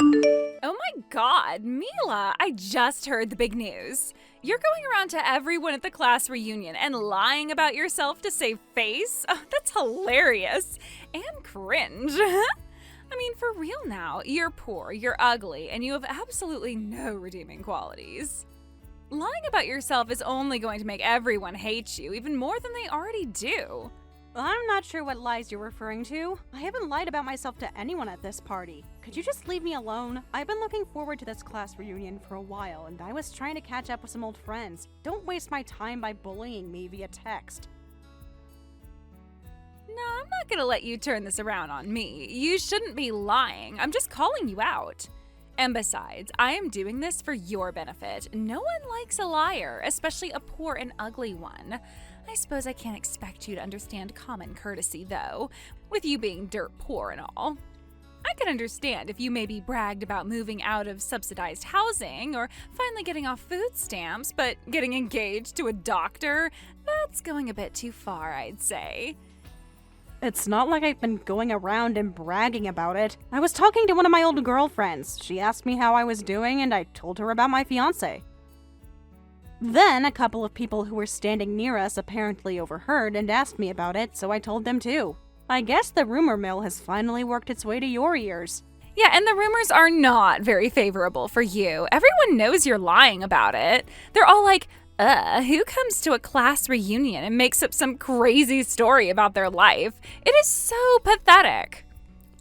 Oh my god, Mila, I just heard the big news. You're going around to everyone at the class reunion and lying about yourself to save face? Oh, that's hilarious. And cringe. I mean, for real now, you're poor, you're ugly, and you have absolutely no redeeming qualities. Lying about yourself is only going to make everyone hate you even more than they already do. I'm not sure what lies you're referring to. I haven't lied about myself to anyone at this party. Could you just leave me alone? I've been looking forward to this class reunion for a while, and I was trying to catch up with some old friends. Don't waste my time by bullying me via text. No, I'm not gonna let you turn this around on me. You shouldn't be lying. I'm just calling you out. And besides, I am doing this for your benefit. No one likes a liar, especially a poor and ugly one. I suppose I can't expect you to understand common courtesy, though, with you being dirt poor and all. I could understand if you maybe bragged about moving out of subsidized housing or finally getting off food stamps, but getting engaged to a doctor, that's going a bit too far, I'd say. It's not like I've been going around and bragging about it. I was talking to one of my old girlfriends. She asked me how I was doing, and I told her about my fiancé. Then, a couple of people who were standing near us apparently overheard and asked me about it, so I told them too. I guess the rumor mill has finally worked its way to your ears. Yeah, and the rumors are not very favorable for you. Everyone knows you're lying about it. They're all like, who comes to a class reunion and makes up some crazy story about their life? It is so pathetic.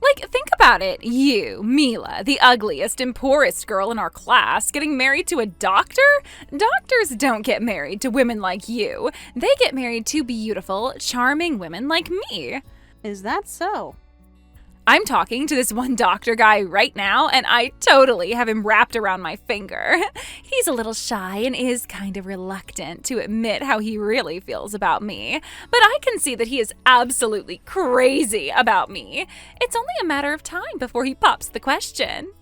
Like, think about it. You, Mila, the ugliest and poorest girl in our class, getting married to a doctor? Doctors don't get married to women like you. They get married to beautiful, charming women like me. Is that so? I'm talking to this one doctor guy right now, and I totally have him wrapped around my finger. He's a little shy and is kind of reluctant to admit how he really feels about me, but I can see that he is absolutely crazy about me. It's only a matter of time before he pops the question.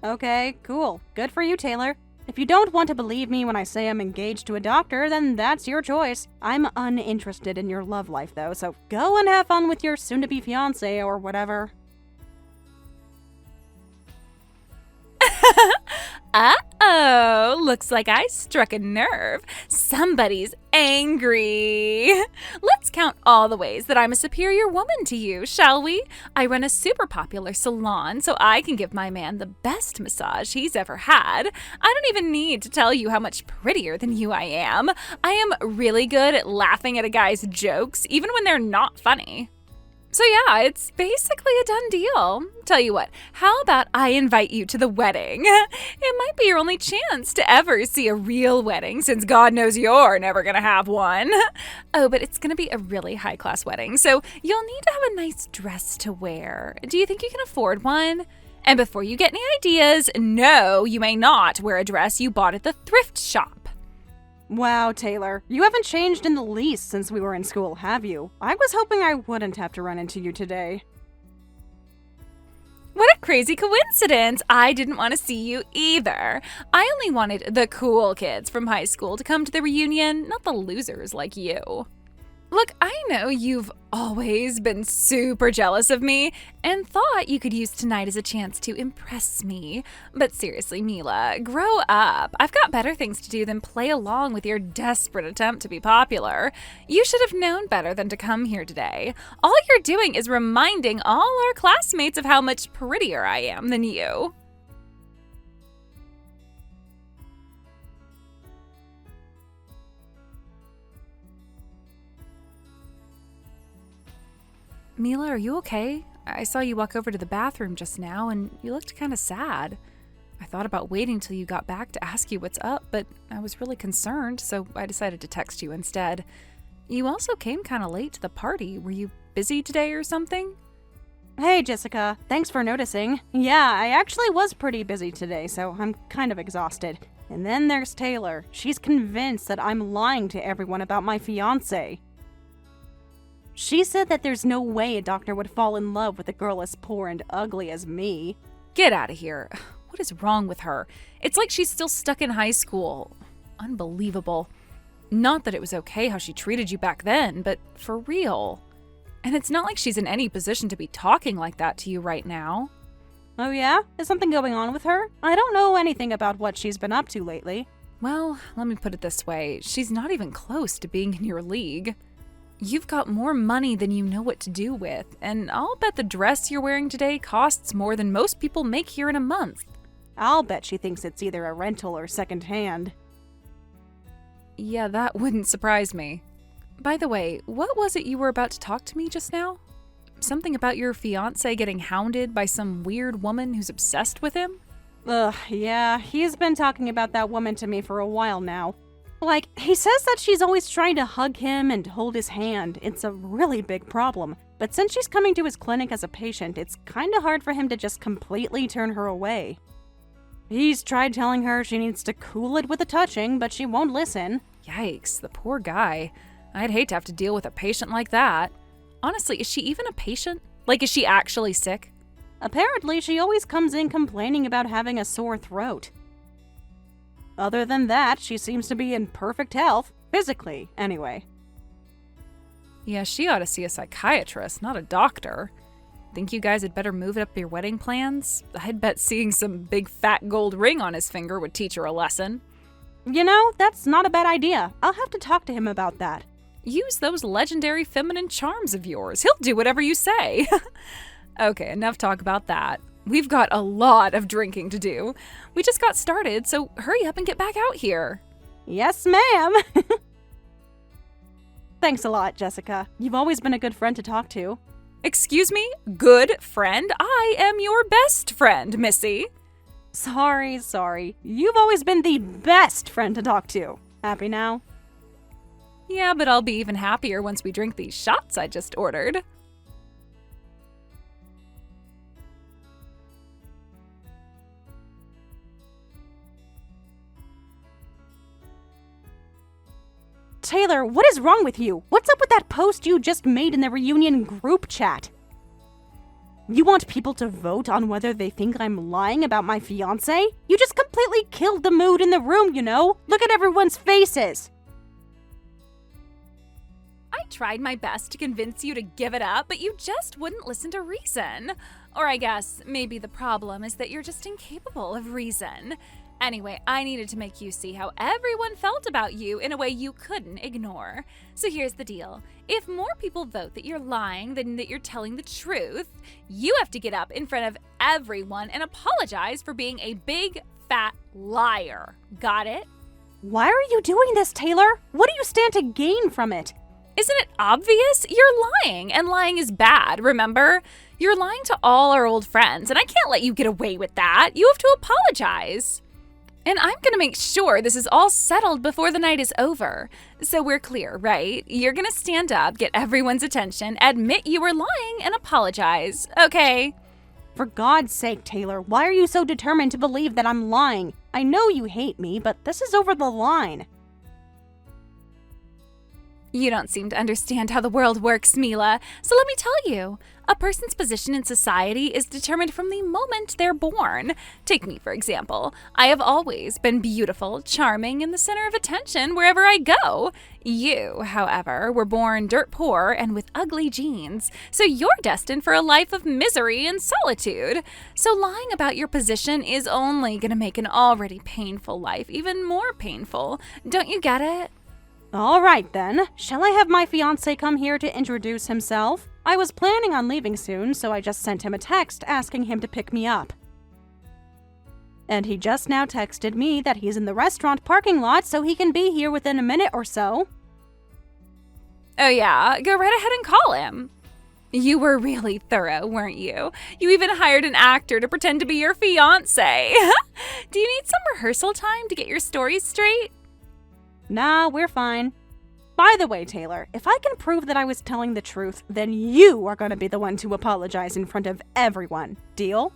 Okay, cool. Good for you, Taylor. If you don't want to believe me when I say I'm engaged to a doctor, then that's your choice. I'm uninterested in your love life, though, so go and have fun with your soon-to-be fiancé or whatever. Uh-oh, looks like I struck a nerve. Somebody's angry. Let's count all the ways that I'm a superior woman to you, shall we? I run a super popular salon, so I can give my man the best massage he's ever had. I don't even need to tell you how much prettier than you I am. I am really good at laughing at a guy's jokes, even when they're not funny. So yeah, it's basically a done deal. Tell you what, how about I invite you to the wedding? It might be your only chance to ever see a real wedding, since God knows you're never gonna have one. Oh, but it's gonna be a really high-class wedding, so you'll need to have a nice dress to wear. Do you think you can afford one? And before you get any ideas, no, you may not wear a dress you bought at the thrift shop. Wow, Taylor, you haven't changed in the least since we were in school, have you? I was hoping I wouldn't have to run into you today. What a crazy coincidence! I didn't want to see you either. I only wanted the cool kids from high school to come to the reunion, not the losers like you. Look, I know you've always been super jealous of me and thought you could use tonight as a chance to impress me. But seriously, Mila, grow up. I've got better things to do than play along with your desperate attempt to be popular. You should have known better than to come here today. All you're doing is reminding all our classmates of how much prettier I am than you. Mila, are you okay? I saw you walk over to the bathroom just now, and you looked kind of sad. I thought about waiting till you got back to ask you what's up, but I was really concerned, so I decided to text you instead. You also came kind of late to the party. Were you busy today or something? Hey, Jessica. Thanks for noticing. Yeah, I actually was pretty busy today, so I'm kind of exhausted. And then there's Taylor. She's convinced that I'm lying to everyone about my fiancé. She said that there's no way a doctor would fall in love with a girl as poor and ugly as me. Get out of here. What is wrong with her? It's like she's still stuck in high school. Unbelievable. Not that it was okay how she treated you back then, but for real. And it's not like she's in any position to be talking like that to you right now. Oh yeah? Is something going on with her? I don't know anything about what she's been up to lately. Well, let me put it this way. She's not even close to being in your league. You've got more money than you know what to do with, and I'll bet the dress you're wearing today costs more than most people make here in a month. I'll bet she thinks it's either a rental or secondhand. Yeah, that wouldn't surprise me. By the way, what was it you were about to talk to me just now? Something about your fiancé getting hounded by some weird woman who's obsessed with him? Ugh, yeah, he's been talking about that woman to me for a while now. Like, he says that she's always trying to hug him and hold his hand. It's a really big problem. But since she's coming to his clinic as a patient, it's kinda hard for him to just completely turn her away. He's tried telling her she needs to cool it with the touching, but she won't listen. Yikes, the poor guy. I'd hate to have to deal with a patient like that. Honestly, is she even a patient? Like, is she actually sick? Apparently, she always comes in complaining about having a sore throat. Other than that, she seems to be in perfect health, physically, anyway. Yeah, she ought to see a psychiatrist, not a doctor. Think you guys had better move up your wedding plans? I'd bet seeing some big fat gold ring on his finger would teach her a lesson. You know, that's not a bad idea. I'll have to talk to him about that. Use those legendary feminine charms of yours. He'll do whatever you say. Okay, enough talk about that. We've got a lot of drinking to do. We just got started, so hurry up and get back out here. Yes, ma'am. Thanks a lot, Jessica. You've always been a good friend to talk to. Excuse me? Good friend? I am your best friend, Missy. Sorry. You've always been the best friend to talk to. Happy now? Yeah, but I'll be even happier once we drink these shots I just ordered. Taylor, what is wrong with you? What's up with that post you just made in the reunion group chat? You want people to vote on whether they think I'm lying about my fiancé? You just completely killed the mood in the room, you know? Look at everyone's faces. I tried my best to convince you to give it up, but you just wouldn't listen to reason. Or I guess maybe the problem is that you're just incapable of reason. Anyway, I needed to make you see how everyone felt about you in a way you couldn't ignore. So here's the deal. If more people vote that you're lying than that you're telling the truth, you have to get up in front of everyone and apologize for being a big, fat liar. Got it? Why are you doing this, Taylor? What do you stand to gain from it? Isn't it obvious? You're lying, and lying is bad, remember? You're lying to all our old friends, and I can't let you get away with that. You have to apologize. And I'm gonna make sure this is all settled before the night is over. So we're clear, right? You're gonna stand up, get everyone's attention, admit you were lying, and apologize, okay? For God's sake, Taylor, why are you so determined to believe that I'm lying? I know you hate me, but this is over the line. You don't seem to understand how the world works, Mila. So let me tell you. A person's position in society is determined from the moment they're born. Take me, for example. I have always been beautiful, charming, and the center of attention wherever I go. You, however, were born dirt poor and with ugly genes. So you're destined for a life of misery and solitude. So lying about your position is only going to make an already painful life even more painful. Don't you get it? All right, then. Shall I have my fiancé come here to introduce himself? I was planning on leaving soon, so I just sent him a text asking him to pick me up. And he just now texted me that he's in the restaurant parking lot, so he can be here within a minute or so. Oh yeah, go right ahead and call him. You were really thorough, weren't you? You even hired an actor to pretend to be your fiancé. Do you need some rehearsal time to get your stories straight? Nah, we're fine. By the way, Taylor, if I can prove that I was telling the truth, then you are going to be the one to apologize in front of everyone. Deal?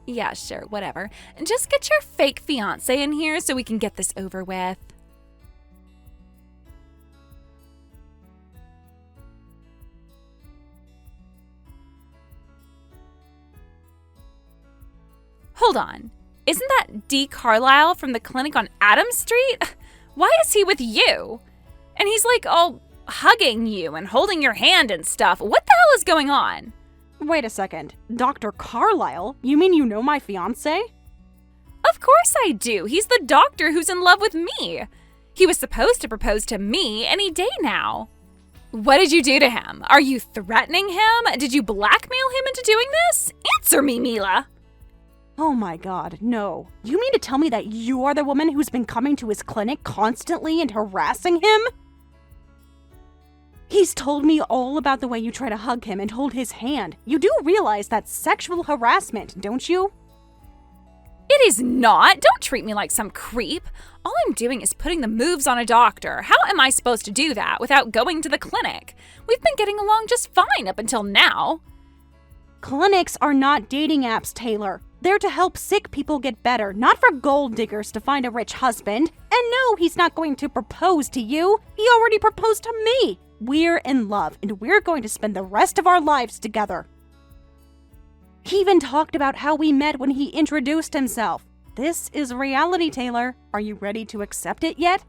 Yeah, sure, whatever. Just get your fake fiancé in here so we can get this over with. Hold on. Isn't that D. Carlisle from the clinic on Adams Street? Why is he with you? And he's like all hugging you and holding your hand and stuff. What the hell is going on? Wait a second. Dr. Carlisle? You mean you know my fiancé? Of course I do. He's the doctor who's in love with me. He was supposed to propose to me any day now. What did you do to him? Are you threatening him? Did you blackmail him into doing this? Answer me, Mila. Oh my god, no. You mean to tell me that you are the woman who's been coming to his clinic constantly and harassing him? He's told me all about the way you try to hug him and hold his hand. You do realize that's sexual harassment, don't you? It is not. Don't treat me like some creep. All I'm doing is putting the moves on a doctor. How am I supposed to do that without going to the clinic? We've been getting along just fine up until now. Clinics are not dating apps, Taylor. They're to help sick people get better, not for gold diggers to find a rich husband. And no, he's not going to propose to you. He already proposed to me. We're in love, and we're going to spend the rest of our lives together. He even talked about how we met when he introduced himself. This is reality, Taylor. Are you ready to accept it yet?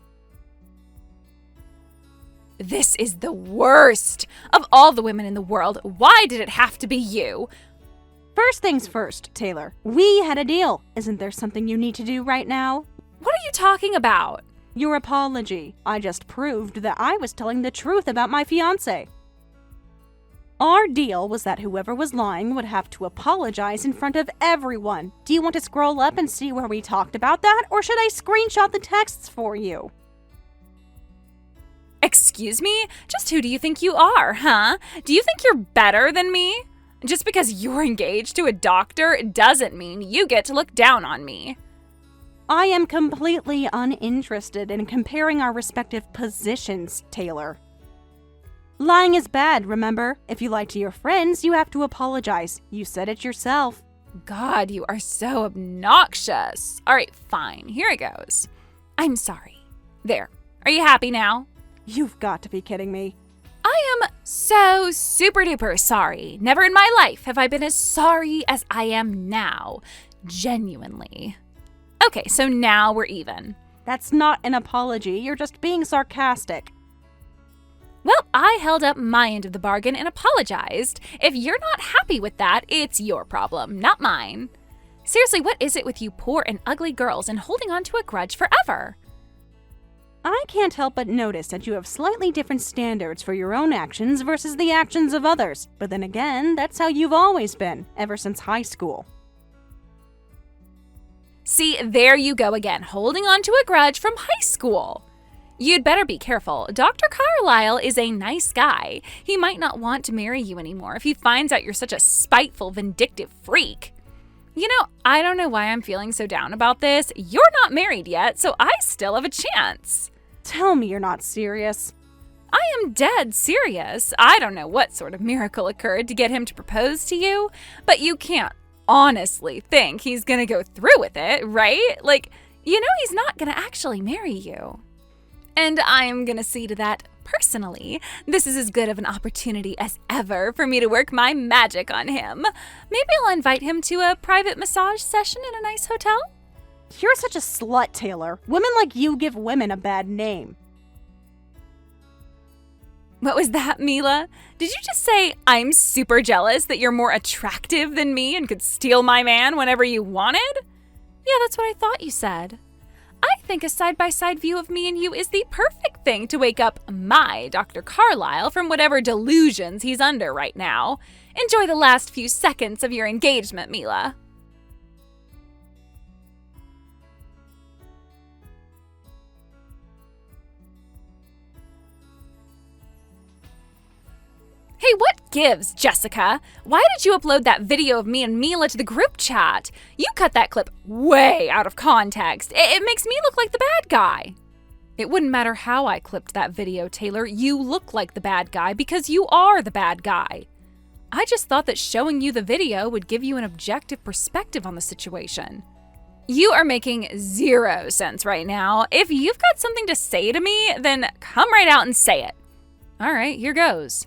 This is the worst. Of all the women in the world, why did it have to be you? First things first, Taylor. We had a deal. Isn't there something you need to do right now? What are you talking about? Your apology. I just proved that I was telling the truth about my fiancé. Our deal was that whoever was lying would have to apologize in front of everyone. Do you want to scroll up and see where we talked about that, or should I screenshot the texts for you? Excuse me? Just who do you think you are, huh? Do you think you're better than me? Just because you're engaged to a doctor doesn't mean you get to look down on me. I am completely uninterested in comparing our respective positions, Taylor. Lying is bad, remember? If you lie to your friends, you have to apologize. You said it yourself. God, you are so obnoxious. All right, fine. Here it goes. I'm sorry. There. Are you happy now? You've got to be kidding me. I am so super duper sorry. Never in my life have I been as sorry as I am now. Genuinely. Okay, so now we're even. That's not an apology. You're just being sarcastic. Well, I held up my end of the bargain and apologized. If you're not happy with that, it's your problem, not mine. Seriously, what is it with you poor and ugly girls and holding on to a grudge forever? I can't help but notice that you have slightly different standards for your own actions versus the actions of others. But then again, that's how you've always been, ever since high school. See, there you go again, holding on to a grudge from high school. You'd better be careful. Dr. Carlisle is a nice guy. He might not want to marry you anymore if he finds out you're such a spiteful, vindictive freak. You know, I don't know why I'm feeling so down about this. You're not married yet, so I still have a chance. Tell me you're not serious. I am dead serious. I don't know what sort of miracle occurred to get him to propose to you, but you can't honestly think he's gonna go through with it, right? Like, you know he's not gonna actually marry you. And I'm gonna see to that personally. This is as good of an opportunity as ever for me to work my magic on him. Maybe I'll invite him to a private massage session in a nice hotel. You're such a slut, Taylor. Women like you give women a bad name. What was that, Mila? Did you just say I'm super jealous that you're more attractive than me and could steal my man whenever you wanted? Yeah, that's what I thought you said. I think a side-by-side view of me and you is the perfect thing to wake up my Dr. Carlisle from whatever delusions he's under right now. Enjoy the last few seconds of your engagement, Mila. Hey, what gives, Jessica? Why did you upload that video of me and Mila to the group chat? You cut that clip way out of context. It makes me look like the bad guy. It wouldn't matter how I clipped that video, Taylor. You look like the bad guy because you are the bad guy. I just thought that showing you the video would give you an objective perspective on the situation. You are making zero sense right now. If you've got something to say to me, then come right out and say it. All right, here goes.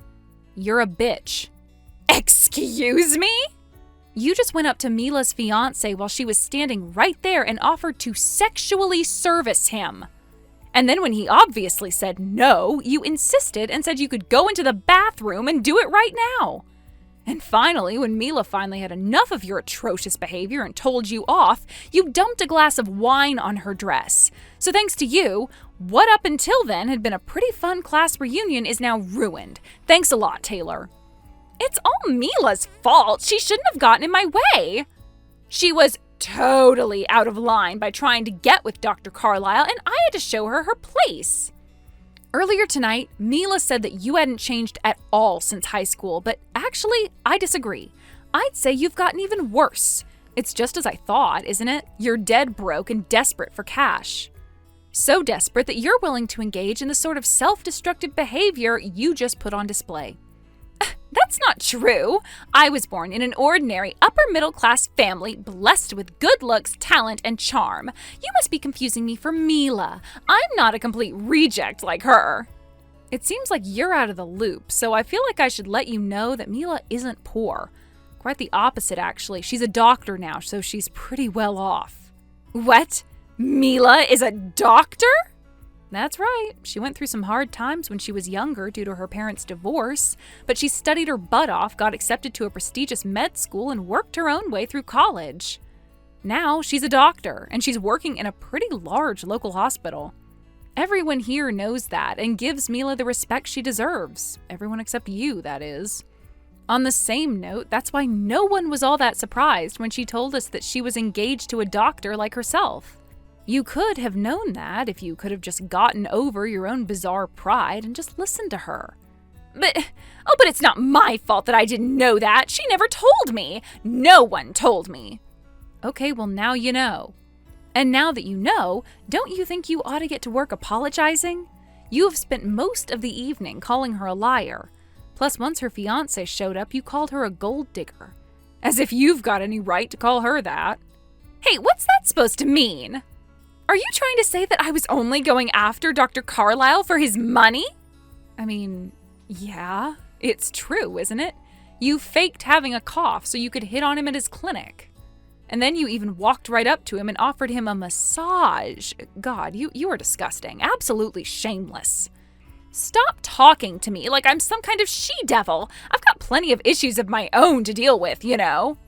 You're a bitch. Excuse me? You just went up to Mila's fiancé while she was standing right there and offered to sexually service him. And then when he obviously said no, you insisted and said you could go into the bathroom and do it right now. And finally, when Mila finally had enough of your atrocious behavior and told you off, you dumped a glass of wine on her dress. So thanks to you, what up until then had been a pretty fun class reunion is now ruined. Thanks a lot, Taylor. It's all Mila's fault. She shouldn't have gotten in my way. She was totally out of line by trying to get with Dr. Carlisle, and I had to show her her place. Earlier tonight, Mila said that you hadn't changed at all since high school, but actually, I disagree. I'd say you've gotten even worse. It's just as I thought, isn't it? You're dead broke and desperate for cash. So desperate that you're willing to engage in the sort of self-destructive behavior you just put on display. That's not true. I was born in an ordinary upper-middle-class family blessed with good looks, talent, and charm. You must be confusing me for Mila. I'm not a complete reject like her. It seems like you're out of the loop, so I feel like I should let you know that Mila isn't poor. Quite the opposite, actually. She's a doctor now, so she's pretty well off. What? Mila is a doctor? That's right. She went through some hard times when she was younger due to her parents' divorce, but she studied her butt off, got accepted to a prestigious med school, and worked her own way through college. Now she's a doctor, and she's working in a pretty large local hospital. Everyone here knows that and gives Mila the respect she deserves. Everyone except you, that is. On the same note, that's why no one was all that surprised when she told us that she was engaged to a doctor like herself. You could have known that if you could have just gotten over your own bizarre pride and just listened to her. But it's not my fault that I didn't know that. She never told me. No one told me. Okay, well now you know. And now that you know, don't you think you ought to get to work apologizing? You have spent most of the evening calling her a liar. Plus, once her fiancé showed up, you called her a gold digger. As if you've got any right to call her that. Hey, what's that supposed to mean? Are you trying to say that I was only going after Dr. Carlisle for his money? I mean, yeah, it's true, isn't it? You faked having a cough so you could hit on him at his clinic. And then you even walked right up to him and offered him a massage. God, you are disgusting. Absolutely shameless. Stop talking to me like I'm some kind of she-devil. I've got plenty of issues of my own to deal with, you know.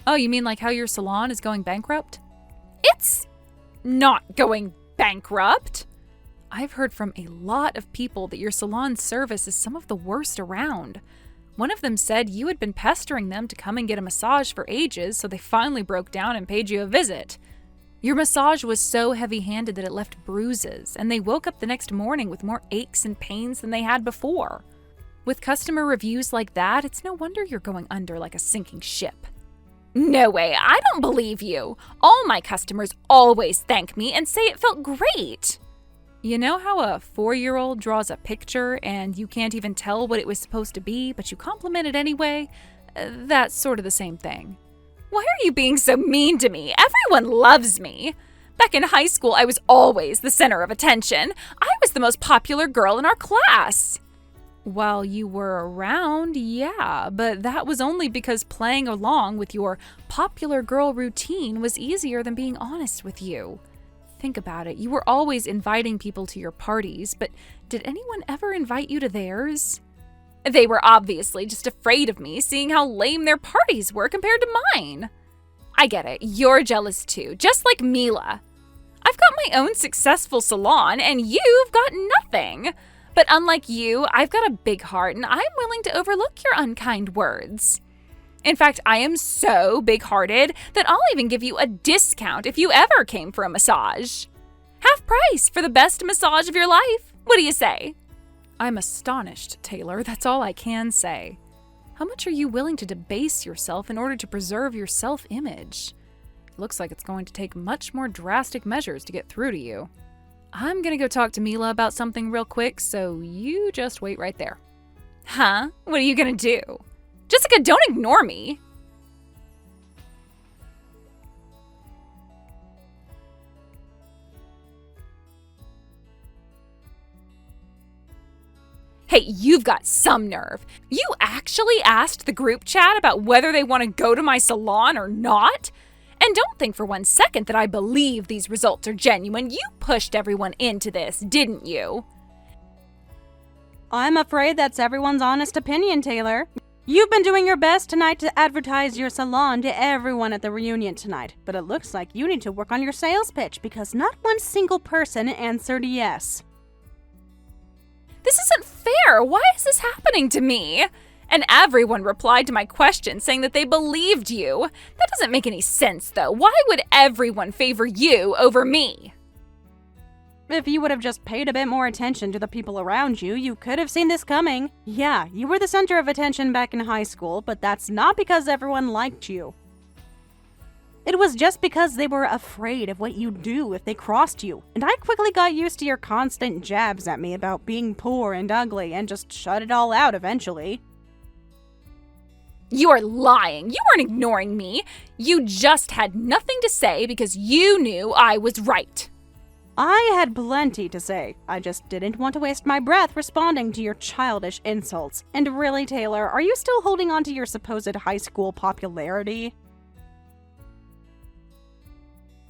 Oh, you mean like how your salon is going bankrupt? It's not going bankrupt. I've heard from a lot of people that your salon service is some of the worst around. One of them said you had been pestering them to come and get a massage for ages, so they finally broke down and paid you a visit. Your massage was so heavy-handed that it left bruises, and they woke up the next morning with more aches and pains than they had before. With customer reviews like that, it's no wonder you're going under like a sinking ship. No way, I don't believe you. All my customers always thank me and say it felt great. You know how a 4-year-old draws a picture and you can't even tell what it was supposed to be, but you compliment it anyway? That's sort of the same thing. Why are you being so mean to me? Everyone loves me. Back in high school, I was always the center of attention. I was the most popular girl in our class. While you were around, yeah, but that was only because playing along with your popular girl routine was easier than being honest with you. Think about it. You were always inviting people to your parties, but did anyone ever invite you to theirs? They were obviously just afraid of me, seeing how lame their parties were compared to mine. I get it. You're jealous too, just like Mila. I've got my own successful salon, and you've got nothing. But unlike you, I've got a big heart, and I'm willing to overlook your unkind words. In fact, I am so big-hearted that I'll even give you a discount if you ever came for a massage. Half price for the best massage of your life. What do you say? I'm astonished, Taylor. That's all I can say. How much are you willing to debase yourself in order to preserve your self-image? It looks like it's going to take much more drastic measures to get through to you. I'm gonna go talk to Mila about something real quick, so you just wait right there. Huh? What are you gonna do? Jessica, don't ignore me. Hey, you've got some nerve. You actually asked the group chat about whether they want to go to my salon or not? And don't think for one second that I believe these results are genuine. You pushed everyone into this, didn't you? I'm afraid that's everyone's honest opinion, Taylor. You've been doing your best tonight to advertise your salon to everyone at the reunion tonight, but it looks like you need to work on your sales pitch because not one single person answered yes. This isn't fair. Why is this happening to me? And everyone replied to my question saying that they believed you. That doesn't make any sense, though. Why would everyone favor you over me? If you would have just paid a bit more attention to the people around you, you could have seen this coming. Yeah, you were the center of attention back in high school, but that's not because everyone liked you. It was just because they were afraid of what you'd do if they crossed you, and I quickly got used to your constant jabs at me about being poor and ugly and just shut it all out eventually. You are lying. You weren't ignoring me. You just had nothing to say because you knew I was right. I had plenty to say. I just didn't want to waste my breath responding to your childish insults. And really, Taylor, are you still holding on to your supposed high school popularity?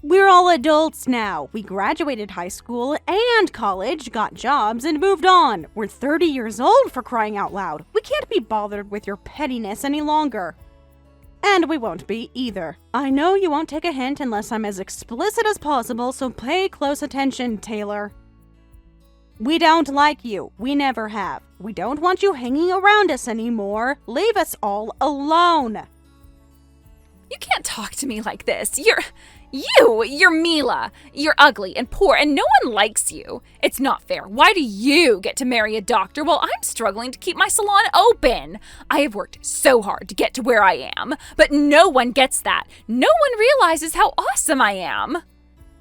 We're all adults now. We graduated high school and college, got jobs, and moved on. We're 30 years old, for crying out loud. We can't be bothered with your pettiness any longer. And we won't be either. I know you won't take a hint unless I'm as explicit as possible, so pay close attention, Taylor. We don't like you. We never have. We don't want you hanging around us anymore. Leave us all alone. You can't talk to me like this. You're Mila. You're ugly and poor and no one likes you. It's not fair. Why do you get to marry a doctor while I'm struggling to keep my salon open? I have worked so hard to get to where I am, but no one gets that. No one realizes how awesome I am.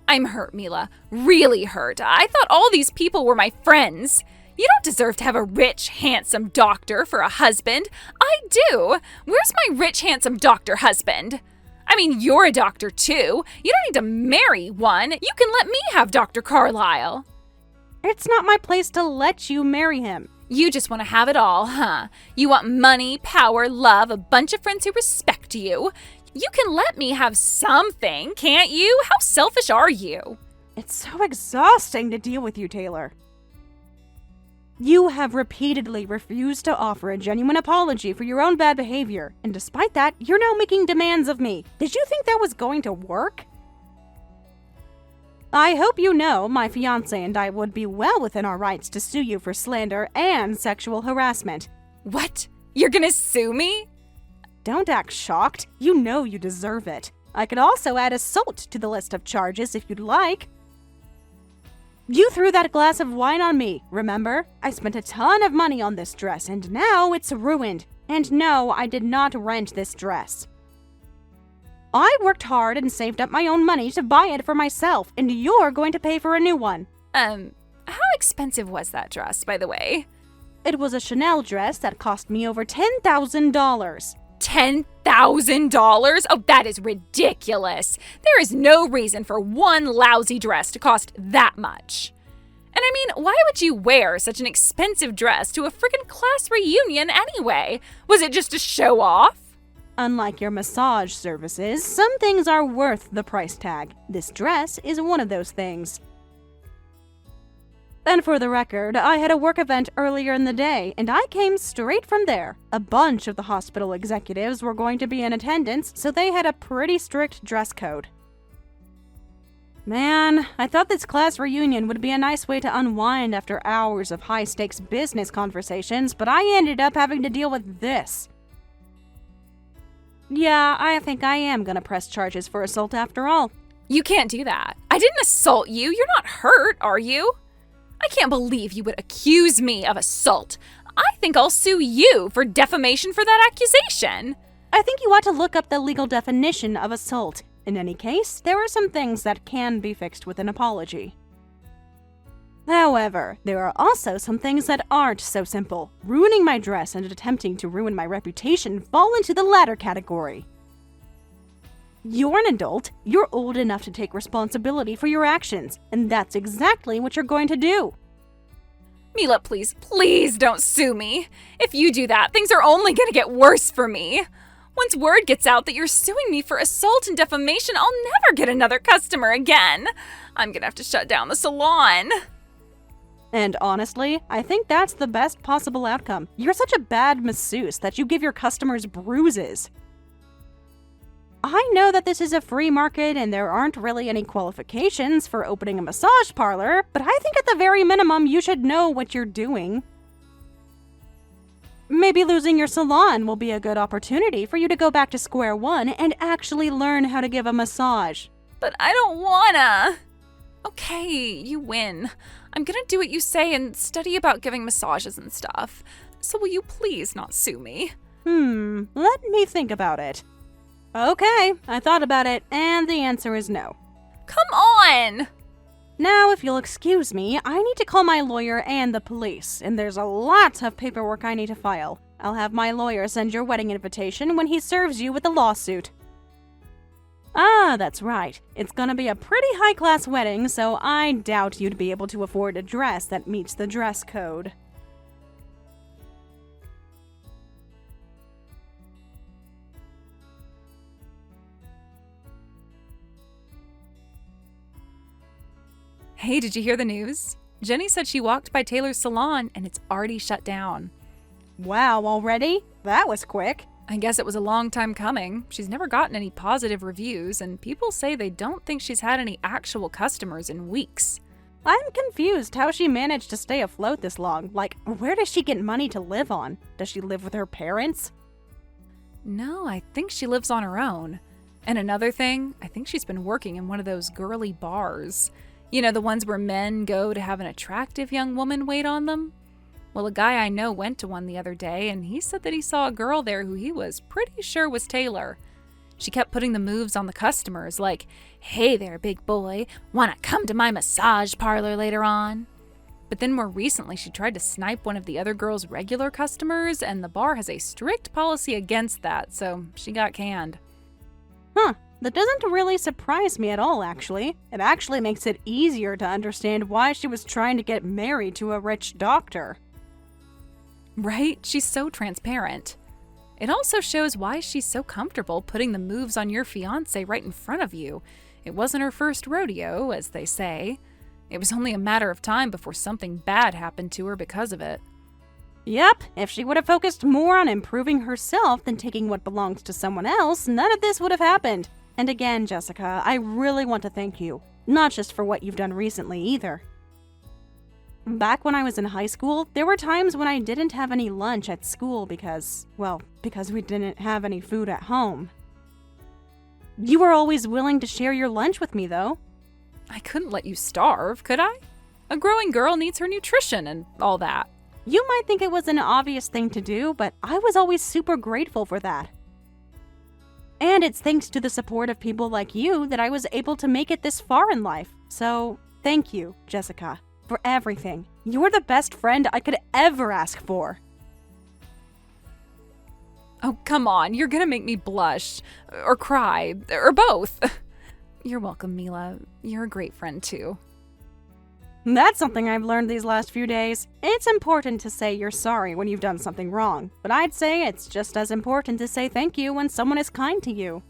I'm hurt, Mila. Really hurt. I thought all these people were my friends. You don't deserve to have a rich, handsome doctor for a husband. I do. Where's my rich, handsome doctor husband? I mean, you're a doctor too. You don't need to marry one. You can let me have Dr. Carlisle. It's not my place to let you marry him. You just want to have it all, huh? You want money, power, love, a bunch of friends who respect you. You can let me have something, can't you? How selfish are you? It's so exhausting to deal with you, Taylor. You have repeatedly refused to offer a genuine apology for your own bad behavior, and despite that, you're now making demands of me. Did you think that was going to work? I hope you know my fiancé and I would be well within our rights to sue you for slander and sexual harassment. What? You're gonna sue me? Don't act shocked. You know you deserve it. I could also add assault to the list of charges if you'd like. You threw that glass of wine on me, remember? I spent a ton of money on this dress, and now it's ruined. And no, I did not rent this dress. I worked hard and saved up my own money to buy it for myself, and you're going to pay for a new one. How expensive was that dress, by the way? It was a Chanel dress that cost me over $10,000. $10,000? Oh, that is ridiculous. There is no reason for one lousy dress to cost that much. And I mean, why would you wear such an expensive dress to a freaking class reunion anyway? Was it just to show off? Unlike your massage services, some things are worth the price tag. This dress is one of those things. And for the record, I had a work event earlier in the day, and I came straight from there. A bunch of the hospital executives were going to be in attendance, so they had a pretty strict dress code. Man, I thought this class reunion would be a nice way to unwind after hours of high-stakes business conversations, but I ended up having to deal with this. Yeah, I think I am gonna press charges for assault after all. You can't do that. I didn't assault you. You're not hurt, are you? I can't believe you would accuse me of assault. I think I'll sue you for defamation for that accusation. I think you ought to look up the legal definition of assault. In any case, there are some things that can be fixed with an apology. However, there are also some things that aren't so simple. Ruining my dress and attempting to ruin my reputation fall into the latter category. You're an adult, you're old enough to take responsibility for your actions, and that's exactly what you're going to do. Mila, please don't sue me. If you do that, things are only going to get worse for me. Once word gets out that you're suing me for assault and defamation, I'll never get another customer again. I'm going to have to shut down the salon. And honestly, I think that's the best possible outcome. You're such a bad masseuse that you give your customers bruises. I know that this is a free market and there aren't really any qualifications for opening a massage parlor, but I think at the very minimum you should know what you're doing. Maybe losing your salon will be a good opportunity for you to go back to square one and actually learn how to give a massage. But I don't wanna. Okay, you win. I'm gonna do what you say and study about giving massages and stuff. So will you please not sue me? Let me think about it. Okay, I thought about it, and the answer is no. Come on! Now, if you'll excuse me, I need to call my lawyer and the police, and there's a lot of paperwork I need to file. I'll have my lawyer send your wedding invitation when he serves you with the lawsuit. Ah, that's right. It's gonna be a pretty high-class wedding, so I doubt you'd be able to afford a dress that meets the dress code. Hey, did you hear the news? Jenny said she walked by Taylor's salon and it's already shut down. Wow, already? That was quick. I guess it was a long time coming. She's never gotten any positive reviews, and people say they don't think she's had any actual customers in weeks. I'm confused how she managed to stay afloat this long. Like, where does she get money to live on? Does she live with her parents? No, I think she lives on her own. And another thing, I think she's been working in one of those girly bars. You know, the ones where men go to have an attractive young woman wait on them? Well, a guy I know went to one the other day, and he said that he saw a girl there who he was pretty sure was Taylor. She kept putting the moves on the customers, like, "Hey there, big boy, wanna come to my massage parlor later on?" But then more recently, she tried to snipe one of the other girl's regular customers, and the bar has a strict policy against that, so she got canned. Huh. That doesn't really surprise me at all, actually. It actually makes it easier to understand why she was trying to get married to a rich doctor. Right? She's so transparent. It also shows why she's so comfortable putting the moves on your fiancé right in front of you. It wasn't her first rodeo, as they say. It was only a matter of time before something bad happened to her because of it. Yep, if she would have focused more on improving herself than taking what belongs to someone else, none of this would have happened. And again, Jessica, I really want to thank you. Not just for what you've done recently either. Back when I was in high school, there were times when I didn't have any lunch at school because we didn't have any food at home. You were always willing to share your lunch with me, though. I couldn't let you starve, could I? A growing girl needs her nutrition and all that. You might think it was an obvious thing to do, but I was always super grateful for that. And it's thanks to the support of people like you that I was able to make it this far in life. So, thank you, Jessica, for everything. You're the best friend I could ever ask for. Oh, come on. You're gonna make me blush. Or cry. Or both. You're welcome, Mila. You're a great friend, too. That's something I've learned these last few days. It's important to say you're sorry when you've done something wrong, but I'd say it's just as important to say thank you when someone is kind to you.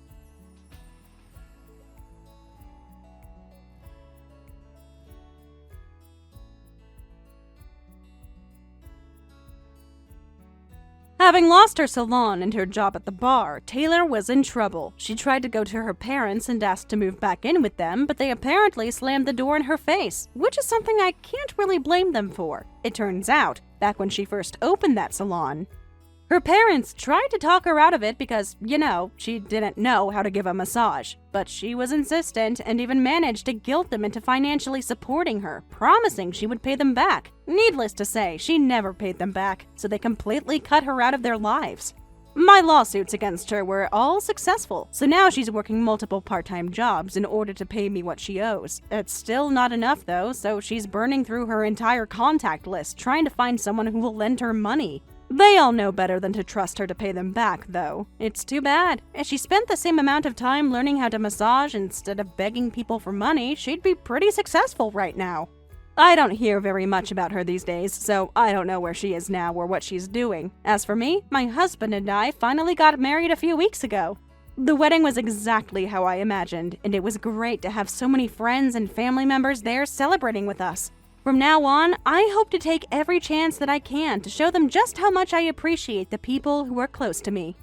Having lost her salon and her job at the bar, Taylor was in trouble. She tried to go to her parents and asked to move back in with them, but they apparently slammed the door in her face, which is something I can't really blame them for. It turns out, back when she first opened that salon, her parents tried to talk her out of it because, she didn't know how to give a massage. But she was insistent and even managed to guilt them into financially supporting her, promising she would pay them back. Needless to say, she never paid them back, so they completely cut her out of their lives. My lawsuits against her were all successful, so now she's working multiple part-time jobs in order to pay me what she owes. It's still not enough though, so she's burning through her entire contact list trying to find someone who will lend her money. They all know better than to trust her to pay them back, though. It's too bad. If she spent the same amount of time learning how to massage instead of begging people for money, she'd be pretty successful right now. I don't hear very much about her these days, so I don't know where she is now or what she's doing. As for me, my husband and I finally got married a few weeks ago. The wedding was exactly how I imagined, and it was great to have so many friends and family members there celebrating with us. From now on, I hope to take every chance that I can to show them just how much I appreciate the people who are close to me.